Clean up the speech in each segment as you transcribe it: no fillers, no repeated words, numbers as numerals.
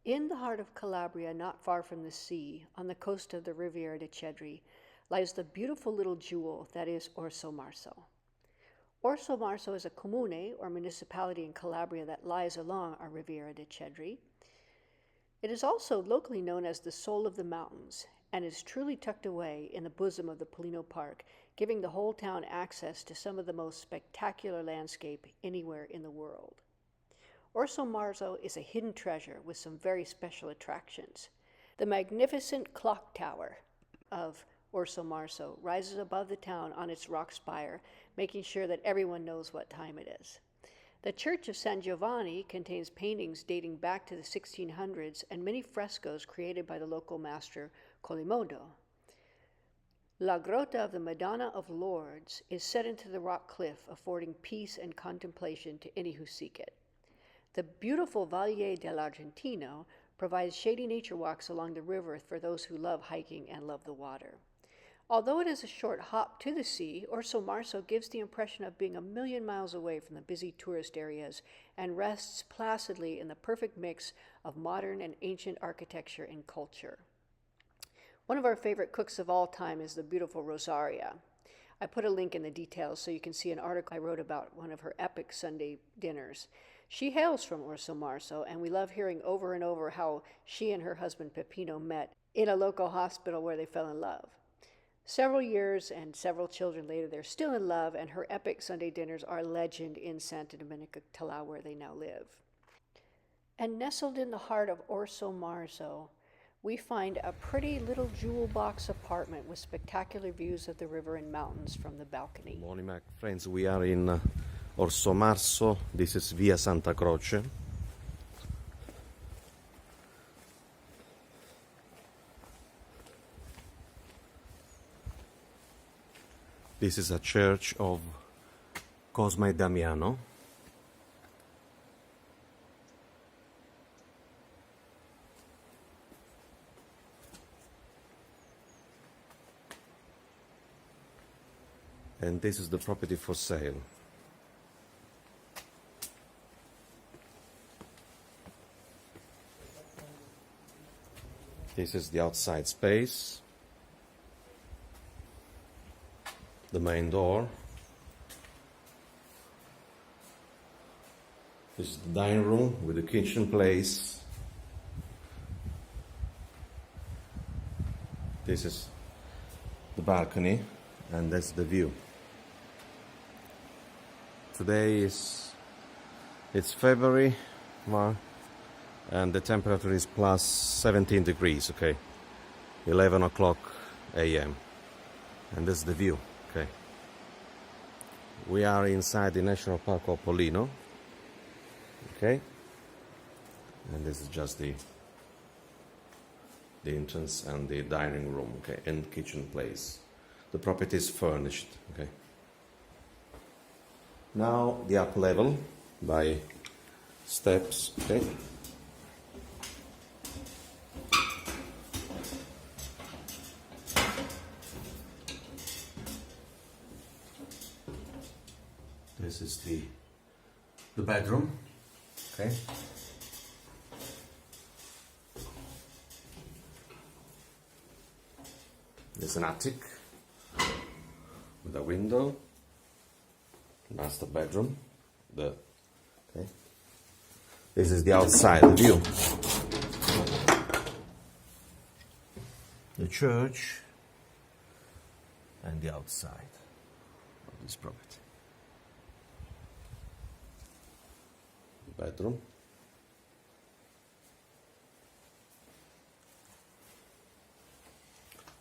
In the heart of Calabria, not far from the sea, on the coast of the Riviera di Cedri, lies the beautiful little jewel that is Orsomarso. Orsomarso is a comune, or municipality in Calabria that lies along our Riviera di Cedri. It is also locally known as the Soul of the Mountains, and is truly tucked away in the bosom of the Pollino Park, giving the whole town access to some of the most spectacular landscape anywhere in the world. Orsomarso is a hidden treasure with some very special attractions. The magnificent clock tower of Orsomarso rises above the town on its rock spire, making sure that everyone knows what time it is. The Church of San Giovanni contains paintings dating back to the 1600s and many frescoes created by the local master Quasimodo. La Grotta of the Madonna of Lourdes is set into the rock cliff, affording peace and contemplation to any who seek it. The beautiful Valle dell'Argentino provides shady nature walks along the river for those who love hiking and love the water. Although it is a short hop to the sea, Orsomarso gives the impression of being a million miles away from the busy tourist areas and rests placidly in the perfect mix of modern and ancient architecture and culture. One of our favorite cooks of all time is the beautiful Rosaria. I put a link in the details so you can see an article I wrote about one of her epic Sunday dinners. She hails from Orsomarso, and we love hearing over and over how she and her husband Peppino met in a local hospital where they fell in love. Several years and several children later, they're still in love, and her epic Sunday dinners are legend in Santa Domenica Tala, where they now live. And nestled in the heart of Orsomarso, we find a pretty little jewel box apartment with spectacular views of the river and mountains from the balcony. Good morning, my friends. We are in Orsomarso. This is Via Santa Croce. This is a church of Cosma and Damiano. And this is the property for sale. This is the outside space, the main door. This is the dining room with the kitchen place. This is the balcony, and that's the view. Today it's February, and the temperature is plus 17 degrees, okay, 11 o'clock a.m. and that's the view, okay. We are inside the National Park of Pollino, okay, and this is just the entrance and the dining room, okay, and kitchen place. The property is furnished, okay. Now the up level by steps, okay. This is the bedroom, okay. There's an attic with a window. Master bedroom. Okay. This is the outside view. The church and the outside of this property. The bedroom.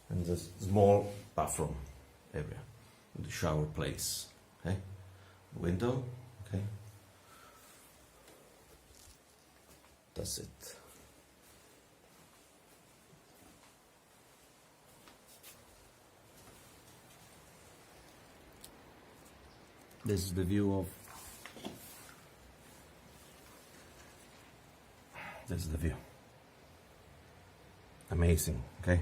And the small bathroom area, the shower place, okay? Window, okay? That's it. This is the view of. This is the view. Amazing, okay?